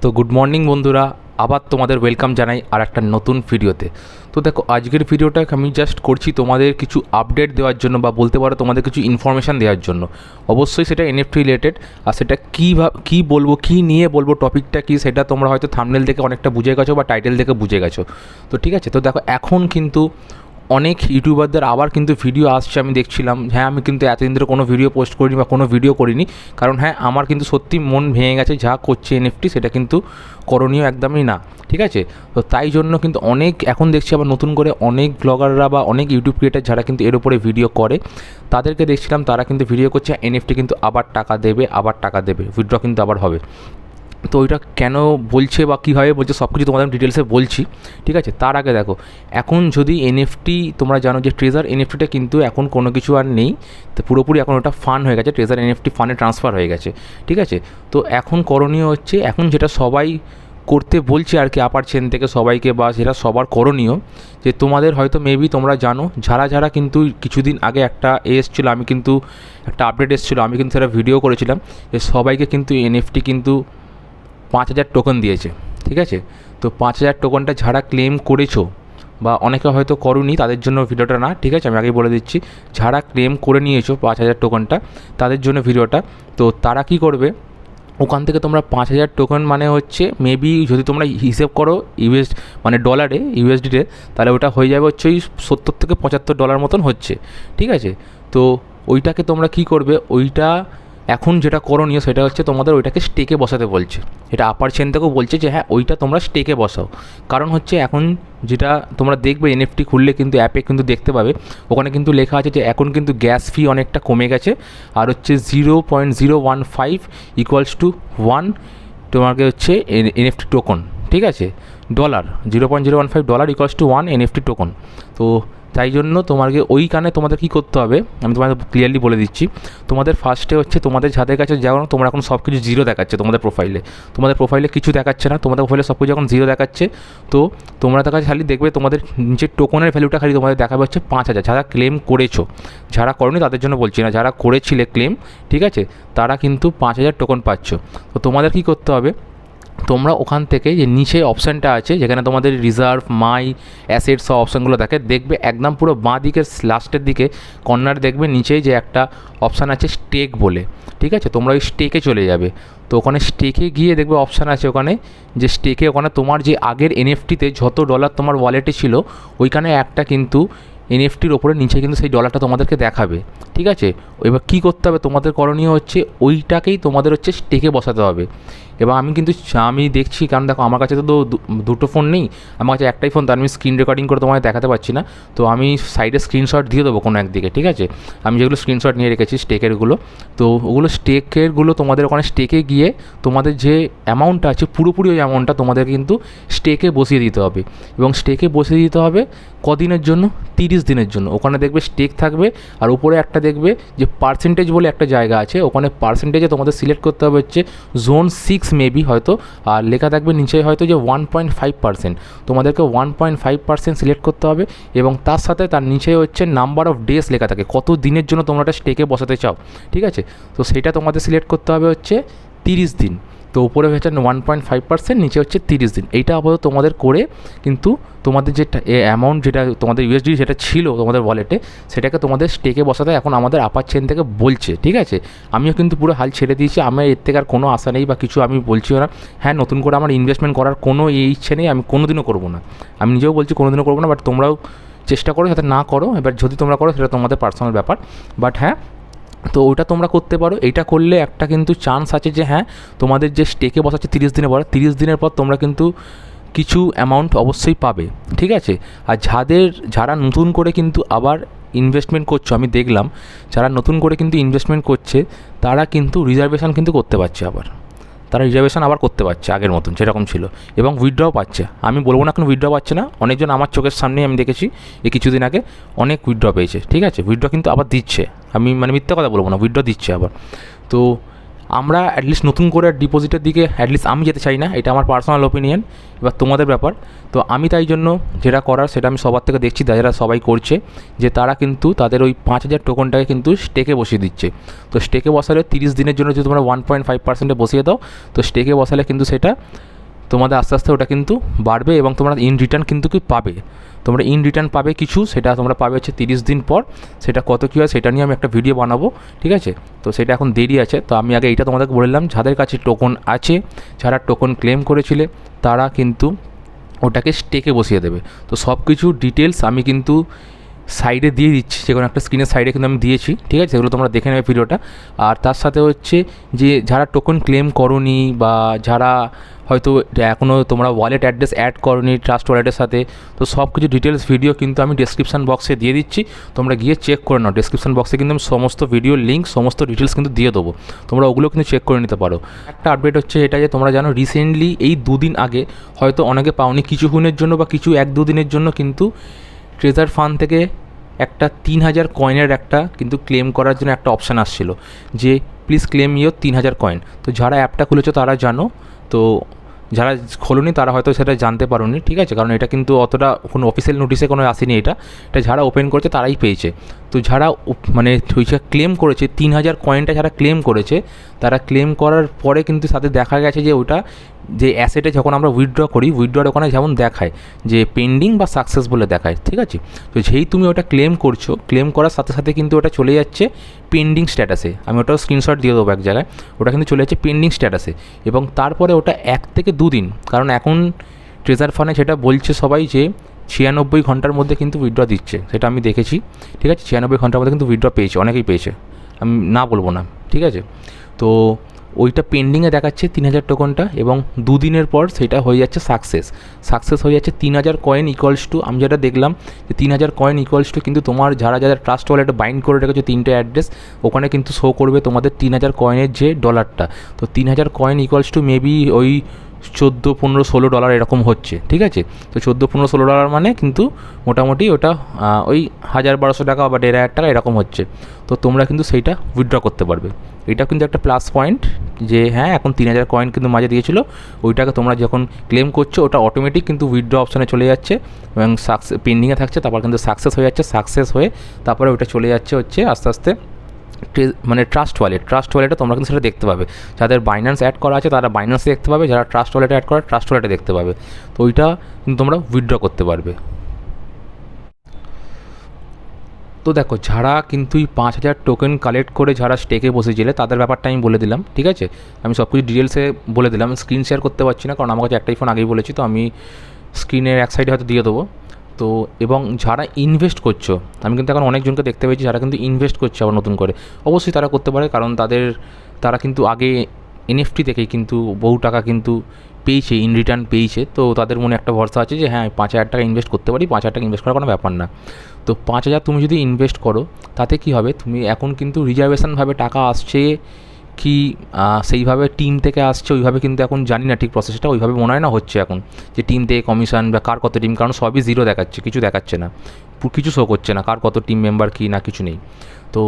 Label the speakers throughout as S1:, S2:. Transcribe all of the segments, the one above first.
S1: তো good morning বন্ধুরা, আবার তোমাদের ওয়েলকাম জানাই আর একটা নতুন ভিডিওতে। তো দেখো, আজকের ভিডিওটা আমি জাস্ট করছি তোমাদের কিছু আপডেট দেওয়ার জন্য, বা বলতে পারো তোমাদের কিছু ইনফরমেশান দেওয়ার জন্য। অবশ্যই সেটা এনএফটি রিলেটেড, আর সেটা কী বলবো, কী নিয়ে বলবো, টপিকটা কী, সেটা তোমরা হয়তো থাম্বনেল দেখে অনেকটা বুঝে গেছো বা টাইটেল দেখে বুঝে গেছো। তো ঠিক আছে, তো দেখো এখন কিন্তু অনেক ইউটিউবারদের আবার কিন্তু ভিডিও আসছে, আমি দেখছিলাম। হ্যাঁ, আমি কিন্তু এতদিন ধরে কোনো ভিডিও পোস্ট করিনি বা কোনো ভিডিও করিনি, কারণ হ্যাঁ আমার কিন্তু সত্যি মন ভেঙে গেছে। যা করছে এনএফটি সেটা কিন্তু করণীয় একদমই না, ঠিক আছে। তো তাই জন্য কিন্তু অনেক এখন দেখছি আবার নতুন করে অনেক ব্লগাররা বা অনেক ইউটিউব ক্রিয়েটার যারা কিন্তু এর উপরে ভিডিও করে, তাদেরকে দেখছিলাম তারা কিন্তু ভিডিও করছে এনএফটি কিন্তু আবার টাকা দেবে, উইথড্র কিন্তু আবার হবে। তো ওইটা কেন বলছে বা কীভাবে বলছে সব কিছু তোমাদের ডিটেলসে বলছি, ঠিক আছে। তার আগে দেখো, এখন যদি এনএফটি তোমরা জানো যে ট্রেজার এনএফটিটা কিন্তু এখন কোনো কিছু আর নেই, তো পুরোপুরি এখন ওটা ফান্ড হয়ে গেছে, ট্রেজার এনএফটি ফান্ডে ট্রান্সফার হয়ে গেছে, ঠিক আছে। তো এখন করণীয় হচ্ছে, এখন যেটা সবাই করতে বলছে আর কি, আপার চেন থেকে সবাইকে, বা যেটা সবার করণীয়, যে তোমাদের হয়তো মেবি তোমরা জানো, যারা কিন্তু কিছুদিন আগে একটা এসেছিলো, আমি কিন্তু একটা আপডেট এসেছিলো, আমি কিন্তু সেটা ভিডিও করেছিলাম, যে সবাইকে কিন্তু এনএফটি কিন্তু 5,000 টোকেন দিয়েছে, ঠিক আছে। তো 5,000 টোকেনটা যারা ক্লেম করেছো, বা অনেকে হয়তো করোনি, তাদের জন্য ভিডিওটা না, ঠিক আছে, আমি আগেই বলে দিচ্ছি। যারা ক্লেম করে নিয়েছো 5,000 টোকেনটা, তাদের জন্য ভিডিওটা। তো তারা কি করবে, ওখান থেকে তোমরা 5,000 টোকেন মানে হচ্ছে মেবি যদি তোমরা হিসেব করো মানে ডলারে, ইউএসডিতে, তাহলে ওটা হয়ে যাবে হচ্ছে ওই $70 থেকে $75 মতন হচ্ছে, ঠিক আছে। তো ওইটাকে তোমরা কি করবে, ওইটা এখন যেটা করণীয় সেটা হচ্ছে তোমাদের ওইটাকে স্টেকে বসাতে বলছে। এটা আপার চেন থেকেও বলছে যে হ্যাঁ ওইটা তোমরা স্টেকে বসাও। কারণ হচ্ছে এখন যেটা তোমরা দেখবে, এনএফটি খুললে কিন্তু অ্যাপে কিন্তু দেখতে পাবে, ওখানে কিন্তু লেখা আছে যে এখন কিন্তু গ্যাস ফি অনেকটা কমে গেছে, আর হচ্ছে 0.015 ইকুয়ালস টু 1 তোমাকে হচ্ছে এনএফটি টোকন, ঠিক আছে, dollar. $0.015 equals to 1 NFT token. তো তাই জন্য তোমাকে ওইখানে তোমাদের কী করতে হবে, আমি তোমাদের ক্লিয়ারলি বলে দিচ্ছি। তোমাদের ফার্স্টে হচ্ছে তোমাদের যাদের কাছে যেমন তোমরা এখন সব কিছু জিরো দেখাচ্ছে তোমাদের প্রোফাইলে কিছু দেখাচ্ছে না, তোমাদের প্রোফাইলে সব কিছু এখন জিরো দেখাচ্ছে। তো তোমরা তার কাছে খালি দেখবে তোমাদের নিচের টোকনের ভ্যালুটা খালি তোমাদের দেখাবে হচ্ছে 5,000, যারা ক্লেম করেছো। যারা করোনি তাদের জন্য বলছি না, যারা করেছিলে ক্লেম, ঠিক আছে, তারা কিন্তু 5,000 টোকন পাচ্ছ। তো তোমাদের কী করতে হবে, তোমরা ওখান থেকে যে নিচে অপশানটা আছে, যেখানে তোমাদের রিজার্ভ, মাই অ্যাসেটস সব অপশানগুলো দেখবে একদম পুরো বাঁ দিকের লাস্টের দিকে কর্নার দেখবে নিচেই যে একটা অপশান আছে স্টেক বলে, ঠিক আছে। তোমরা ওই স্টেকে চলে যাবে। তো ওখানে স্টেকে গিয়ে দেখবে অপশান আছে ওখানে, যে স্টেকে ওখানে তোমার যে আগের এনএফটিতে যত ডলার তোমার ওয়ালেটে ছিল, ওইখানে একটা কিন্তু এনএফটির ওপরে নিচে কিন্তু সেই ডলারটা তোমাদেরকে দেখাবে, ঠিক আছে। এবার কী করতে হবে, তোমাদের করণীয় হচ্ছে ওইটাকেই তোমাদের হচ্ছে স্টেকে বসাতে হবে। এবার আমি দেখছি, কারণ দেখো আমার কাছে তো দুটো ফোন নেই, আমার কাছে একটাই ফোন, তার আমি স্ক্রিন রেকর্ডিং করে তোমায় দেখাতে পারছি না। তো আমি সাইডে স্ক্রিনশট দিয়ে দেবো কোনো একদিকে, ঠিক আছে। আমি যেগুলো স্ক্রিনশট নিয়ে রেখেছি স্টেকেরগুলো, তো ওগুলো স্টেকেরগুলো তোমাদের ওখানে স্টেকে গিয়ে তোমাদের যে অ্যামাউন্টটা আছে পুরোপুরি ওই অ্যামাউন্টটা তোমাদের কিন্তু স্টেকে বসিয়ে দিতে হবে। এবং স্টেকে বসিয়ে দিতে হবে কদিনের জন্য, 30 দিনের জন্য। ওখানে দেখবে স্টেক থাকবে, আর উপরে একটা দেখবে যে পার্সেন্টেজ বলে একটা জায়গা আছে, ওখানে পার্সেন্টেজে তোমাদের সিলেক্ট করতে হবে হচ্ছে জোন 6 মেবি হয়তো, আর লেখা থাকবে নিচে হয়তো যে 1.5%। তোমাদেরকে 1.5% সিলেক্ট করতে হবে, এবং তার সাথে তার নিচে হচ্ছে নাম্বার অফ ডেজ লেখা থাকে, কত দিনের জন্য তোমরা একটা স্টেকে বসাতে চাও, ঠিক আছে। তো সেটা তোমাদের সিলেক্ট করতে হবে হচ্ছে 30 দিন। তো উপরে হচ্ছে 1.5%, নিচে হচ্ছে 30 দিন। এইটা আপাতত তোমাদের করে কিন্তু তোমাদের যেটা অ্যামাউন্ট, যেটা তোমাদের ইউএসডি যেটা ছিল তোমাদের ওয়ালেটে, সেটাকে তোমাদের স্টেকে বসাতে এখন আমাদের আপার চেন থেকে বলছে, ঠিক আছে। আমিও কিন্তু পুরো হাল ছেড়ে দিয়েছি, আমার এর থেকে আর কোনো আশা নেই বা কিছু আমি বলছিও না। হ্যাঁ, নতুন করে আমার ইনভেস্টমেন্ট করার কোনো ইচ্ছে নেই, আমি কোনোদিনও করবো না, আমি নিজেও বলছি কোনোদিনও করবো না। বাট তোমরাও চেষ্টা করো যাতে না করো। এবার যদি তোমরা করো সেটা তোমাদের পার্সোনাল ব্যাপার, বাট হ্যাঁ, তো ওইটা তোমরা করতে পারো। এইটা করলে একটা কিন্তু চান্স আছে যে হ্যাঁ তোমাদের যে স্টেকে বসাচ্ছে 30 দিনের পর, 30 দিনের পর তোমরা কিন্তু কিছু অ্যামাউন্ট অবশ্যই পাবে, ঠিক আছে। আর যারা নতুন করে কিন্তু আবার ইনভেস্টমেন্ট করছো, আমি দেখলাম যারা নতুন করে কিন্তু ইনভেস্টমেন্ট করছে, তারা কিন্তু রিজার্ভেশন কিন্তু করতে পারছে, তারা রিজার্ভেশন আবার করতে পারছে আগের মতন যেরকম ছিল, এবং উইথড্রও পাচ্ছে। আমি বলবো না কোনো উইথড্র পাচ্ছে না, অনেকজন আমার চোখের সামনেই আমি দেখেছি এই কিছুদিন আগে অনেক উইথড্র পেয়েছে, ঠিক আছে। উইথড্র কিন্তু আবার দিচ্ছে, আমি মানে মিথ্যা কথা বলবো না, উইথড্র দিচ্ছে আবার। তো আমরা অ্যাটলিস্ট নতুন করে ডিপোজিটের দিকে অ্যাটলিস্ট আমি যেতে চাই না, এটা আমার পার্সোনাল ওপিনিয়ন, এবার তোমাদের ব্যাপার। তো আমি তাই জন্য যেটা করার সেটা আমি সবার থেকে দেখছি, যারা সবাই করছে, যে তারা কিন্তু তাদের ওই 5,000 টোকনটাকে কিন্তু স্টেকে বসিয়ে দিচ্ছে। তো স্টেকে বসালে 30 দিনের জন্য যদি তোমরা 1.5%-এ বসিয়ে দাও, তো স্টেকে বসালে কিন্তু সেটা তোমাদের আস্তে আস্তে ওটা কিন্তু বাড়বে এবং তোমরা ইন রিটার্ন কিন্তু কি পাবে, তোমরা ইন রিটার্ন পাবে কিছু, সেটা তোমরা পাবে হচ্ছে 30 দিন পর। সেটা কত কী হয় সেটা নিয়ে আমি একটা ভিডিও বানাবো, ঠিক আছে। তো সেটা এখন দেরি আছে, তো আমি আগে এইটা তোমাদেরকে বললাম, যাদের কাছে টোকন আছে, যারা টোকন ক্লেম করেছিলে তারা কিন্তু ওটাকে স্টেকে বসিয়ে দেবে। তো সব কিছু ডিটেলস আমি কিন্তু সাইডে দিয়ে দিচ্ছি, যে কোনো একটা স্ক্রিনের সাইডে কিন্তু আমি দিয়েছি, ঠিক আছে, সেগুলো তোমরা দেখে নেবে ভিডিওটা। আর তার সাথে হচ্ছে যে যারা টোকন ক্লেম করোনি বা যারা হয়তো এখনও তোমরা ওয়ালেট অ্যাড্রেস অ্যাড করোনি ট্রাস্ট ওয়ালেটের সাথে, তো সব কিছু ডিটেলস ভিডিও কিন্তু আমি ডেসক্রিপশন বক্সে দিয়ে দিচ্ছি, তোমরা গিয়ে চেক করে নাও। ডেসক্রিপশন বক্সে কিন্তু আমি সমস্ত ভিডিওর লিঙ্ক, সমস্ত ডিটেলস কিন্তু দিয়ে দেবো, তোমরা ওগুলো কিন্তু চেক করে নিতে পারো। একটা আপডেট হচ্ছে এটা যে তোমরা জানো রিসেন্টলি এই 2 দিন আগে হয়তো অনেকে পাওনি, কিছুক্ষণের জন্য বা কিছু 1-2 দিনের জন্য কিন্তু ট্রেজার ফান্ড থেকে একটা 3000 কয়েনের একটা কিন্তু ক্লেম করার জন্য একটা অপশান আসছিলো যে প্লিজ ক্লেম ইয়োর 3000 কয়েন। তো যারা অ্যাপটা খুলেছো তারা জানো, তো যারা খোলোনি তারা হয়তো সেটা জানতে পারোনি, ঠিক আছে, কারণ এটা কিন্তু অতটা কোনো অফিসিয়াল নোটিশে কোনো আসেনি, এটা যারা ওপেন করেছে তারাই পেয়েছে। তো যারা মানে ক্লেম করেছে 3000 কয়েনটা, যারা ক্লেম করেছে তারা ক্লেম করার পরে কিন্তু সাথে দেখা গেছে যে ওটা যে অ্যাসেটে যখন আমরা উইথড্র করি, উইথড্রর ওখানে যেমন দেখায় যে পেন্ডিং বা সাকসেস বলে দেখায়, ঠিক আছে। তো যেই তুমি ওটা ক্লেম করছো, ক্লেম করার সাথে সাথে কিন্তু ওটা চলে যাচ্ছে পেন্ডিং স্ট্যাটাসে। আমি ওটাও স্ক্রিনশট দিয়ে দেবো এক জায়গায়, ওটা কিন্তু চলে যাচ্ছে পেন্ডিং স্ট্যাটাসে। এবং তারপরে ওটা 1 থেকে 2 দিন, কারণ এখন ট্রেজার ফান্ডে যেটা বলছে সবাই যে 96 ঘন্টার মধ্যে কিন্তু উইথড্র দিচ্ছে, সেটা আমি দেখেছি, ঠিক আছে। 96 ঘন্টার মধ্যে কিন্তু উইথড্র পেয়েছে, অনেকেই পেয়েছে, আমি না বলবো না, ঠিক আছে। তো ওইটা পেন্ডিংয়ে দেখাচ্ছে 3000 টোকনটা, এবং 2 দিনের পর সেটা হয়ে যাচ্ছে সাকসেস হয়ে যাচ্ছে। 3000 কয়েন ইকুয়ালস টু, আমি যেটা দেখলাম যে 3000 কয়েন ইকুয়ালস টু কিন্তু তোমার যারা যারা ট্রাস্ট ওয়ালেটে বাইন্ড করে রেখেছো 3টে অ্যাড্রেস, ওখানে কিন্তু শো করবে তোমাদের 3000 কয়েনের যে ডলারটা। তো 3000 কয়েন ইকুয়ালস টু মেবি ওই 14, 15, 16 ডলার এরকম হচ্ছে, ঠিক আছে। তো 14, 15, 16 ডলার মানে কিন্তু মোটামুটি ওটা ওই 1000-1200 টাকা বা 1500 টাকা এরকম হচ্ছে। তো তোমরা কিন্তু সেইটা উইথড্র করতে পারবে। এটা কিন্তু একটা প্লাস পয়েন্ট যে হ্যাঁ, এখন 3000 কয়েন কিন্তু মাঝে দিয়েছিল, ওইটাকে তোমরা যখন ক্লেম করছো ওটা অটোমেটিক কিন্তু উইথড্র অপশানে চলে যাচ্ছে এবং পেন্ডিংয়ে থাকছে, তারপর কিন্তু সাকসেস হয়ে যাচ্ছে, সাকসেস হয়ে তারপরে ওইটা চলে যাচ্ছে হচ্ছে আস্তে আস্তে মানে ট্রাস্ট ওয়ালেটে তোমরা কিন্তু সেটা দেখতে পাবে। যাদের বাইন্যান্স অ্যাড করা আছে তারা বাইন্যান্সে দেখতে পাবে, যারা ট্রাস্ট ওয়ালেটে অ্যাড করা ট্রাস্ট ওয়ালেটে দেখতে পাবে। তো ওইটা কিন্তু তোমরা উইথড্র করতে পারবে। তো দেখো, যারা কিন্তু 5000 টোকেন কালেক্ট করে যারা স্টেকে বসেছিলে তাদের ব্যাপারটা আমি বলে দিলাম, ঠিক আছে। আমি সব কিছু ডিটেলসে বলে দিলাম, স্ক্রিন শেয়ার করতে পারছি না কারণ আমার কাছে একটাই ফোন, আগেই বলেছি, তো আমি স্ক্রিনের এক সাইডে হয়তো দিয়ে দেবো। তো এবং যারা ইনভেস্ট করছো, আমি কিন্তু এখন অনেকজনকে দেখতে পেয়েছি যারা কিন্তু ইনভেস্ট করছে আবার নতুন করে, অবশ্যই তারা করতে পারে, কারণ তারা কিন্তু আগে এনএফটি থেকেই কিন্তু বহু টাকা কিন্তু পেয়েছে, ইন রিটার্ন পেয়েছে। তো তাদের মনে একটা ভরসা আছে যে হ্যাঁ 5000 টাকা ইনভেস্ট করতে পারি, 5000 টাকা ইনভেস্ট করার কোনো ব্যাপার না। তো 5000 তুমি যদি ইনভেস্ট করো তাতে কী হবে, তুমি এখন কিন্তু রিজার্ভেশনভাবে টাকা আসছে কি সেইভাবে টিম থেকে আসছে ওইভাবে কিন্তু এখন জানি না ঠিক প্রসেসটা, ওইভাবে মনে হয় না হচ্ছে এখন যে টিম থেকে কমিশন বা কার কত টিম, কারণ সবই জিরো দেখাচ্ছে, কিছু দেখাচ্ছে না, কিছু শো করছে না কার কত টিম মেম্বার কী না, কিছু নেই। তো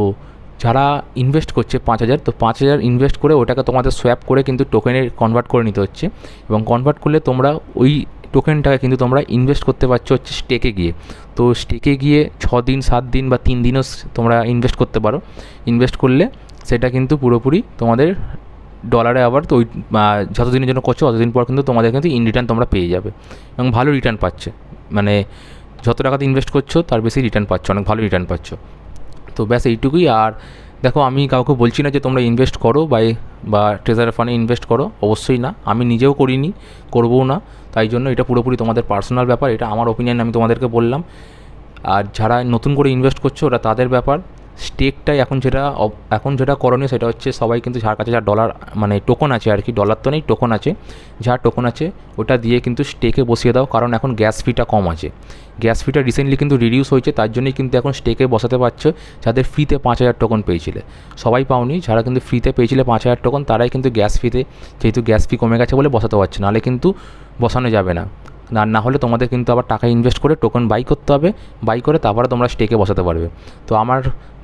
S1: যারা ইনভেস্ট করছে 5000, তো 5000 ইনভেস্ট করে ওটাকে তোমাদের সোয়াপ করে কিন্তু টোকেনে কনভার্ট করে নিতে হচ্ছে, এবং কনভার্ট করলে তোমরা ওই টোকেনটাকে কিন্তু তোমরা ইনভেস্ট করতে পারছো হচ্ছে স্টেকে গিয়ে। তো স্টেকে গিয়ে 6 দিন 7 দিন বা 3 দিনও তোমরা ইনভেস্ট করতে পারো। ইনভেস্ট করলে সেটা কিন্তু পুরোপুরি তোমাদের ডলারে আবার, তো ওই যতদিনের জন্য করছো ততদিন পর কিন্তু তোমাদের কিন্তু ইন রিটার্ন তোমরা পেয়ে যাবে, এবং ভালো রিটার্ন পাচ্ছে, মানে যত টাকাতে ইনভেস্ট করছো তার বেশি রিটার্ন পাচ্ছ, অনেক ভালো রিটার্ন পাচ্ছ। তো ব্যাস এইটুকুই। আর দেখো, আমি কাউকে বলছি না যে তোমরা ইনভেস্ট করো বা ট্রেজার ফান্ডে ইনভেস্ট করো, অবশ্যই না, আমি নিজেও করিনি, করবও না, তাই জন্য এটা পুরোপুরি তোমাদের পার্সোনাল ব্যাপার, এটা আমার ওপিনিয়ন আমি তোমাদেরকে বললাম। আর যারা নতুন করে ইনভেস্ট করছো ওটা তাদের ব্যাপার। স্টেকটাই এখন যেটা করণীয় সেটা হচ্ছে সবাই কিন্তু যার কাছে যা ডলার মানে টোকন আছে আর কি, ডলার তো নেই, টোকন আছে, যা টোকন আছে ওটা দিয়ে কিন্তু স্টেকে বসিয়ে দাও, কারণ এখন গ্যাস ফিটা কম আছে, গ্যাস ফিটা রিসেন্টলি কিন্তু রিডিউস হয়েছে, তার জন্যই কিন্তু এখন স্টেকে বসাতে পারছো যাদের ফ্রিতে 5000 টোকন পেয়েছিলে, সবাই পাওনি, যারা কিন্তু ফ্রিতে পেয়েছিলে 5000 টোকন তারাই কিন্তু গ্যাস ফিতে, যেহেতু গ্যাস ফি কমে গেছে বলে বসাতে পারছে, নাহলে কিন্তু বসানো যাবে না, না হলে তোমাদের কিন্তু আবার টাকা ইনভেস্ট করে টোকন বাই করতে হবে, বাই করে তারপরে তোমরা স্টেকে বসাতে পারবে। তো আমার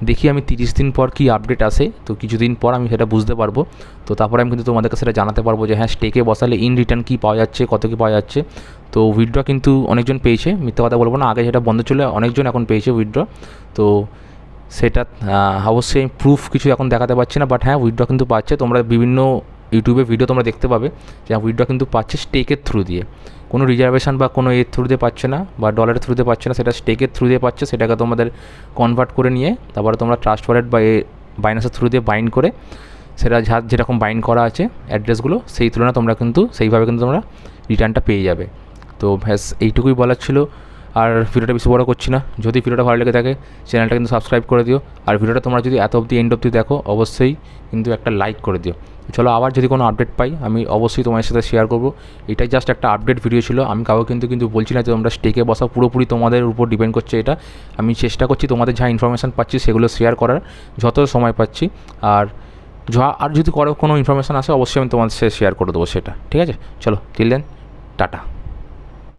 S1: দেখি আমি 30 দিন পর কী আপডেট আসে, তো কিছুদিন পর আমি সেটা বুঝতে পারবো, তো তারপরে আমি কিন্তু তোমাদেরকে সেটা জানাতে পারবো যে হ্যাঁ স্টেকে বসালে ইন রিটার্ন কী পাওয়া যাচ্ছে, কত কী পাওয়া যাচ্ছে। তো উইথড্র কিন্তু অনেকজন পেয়েছে, মিথ্যে কথা বলবো না, আগে সেটা বন্ধ ছিল, অনেকজন এখন পেয়েছে উইথড্র। তো সেটা অবশ্যই প্রুফ কিছু এখন দেখাতে পারছি না, বাট হ্যাঁ উইথড্র কিন্তু পাচ্ছে, তোমরা বিভিন্ন ইউটিউবে ভিডিও তোমরা দেখতে পাবে যে উইথড্র কিন্তু পাচ্ছে স্টেকের থ্রু দিয়ে, কোনো রিজার্ভেশন বা কোনো এর থ্রু দিয়ে পাচ্ছে না বা ডলারের থ্রু দিয়ে পাচ্ছে না, সেটা স্টেকের থ্রু দিয়ে পাচ্ছে। সেটাকে তোমাদের কনভার্ট করে নিয়ে তারপরে তোমরা ট্রাস্ট ওয়ালেট বা বাইন্যান্সের থ্রু দিয়ে বাইন্ড করে সেটা যেরকম বাইন্ড করা আছে অ্যাড্রেসগুলো সেই তুলনায় তোমরা কিন্তু সেইভাবে কিন্তু তোমরা রিটার্নটা পেয়ে যাবে। তো ব্যাস এইটুকুই বলার ছিল, আর ভিডিওটা বেশি বড় করছি না। যদি ভিডিওটা ভালো লেগে থাকে চ্যানেলটা কিন্তু সাবস্ক্রাইব করে দিও, আর ভিডিওটা তোমরা যদি এত অবধি এন্ড অবধি দেখো অবশ্যই কিন্তু একটা লাইক করে দিও। চলো আবার যদি কোনো আপডেট পাই আমি অবশ্যই তোমাদের সাথে শেয়ার করবো। এটাই জাস্ট একটা আপডেট ভিডিও ছিল, আমি কাউকে কিন্তু বলছি না যে তোমরা স্টেকে বসা, পুরোপুরি তোমাদের উপর ডিপেন্ড করছে এটা। আমি চেষ্টা করছি তোমাদের যা ইনফরমেশান পাচ্ছি সেগুলো শেয়ার করার যত সময় পাচ্ছি, আর যদি কোনো ইনফরমেশান আসে অবশ্যই আমি তোমাদের সাথে শেয়ার করে দেবো সেটা। ঠিক আছে, চলো টিল দেন টাটা।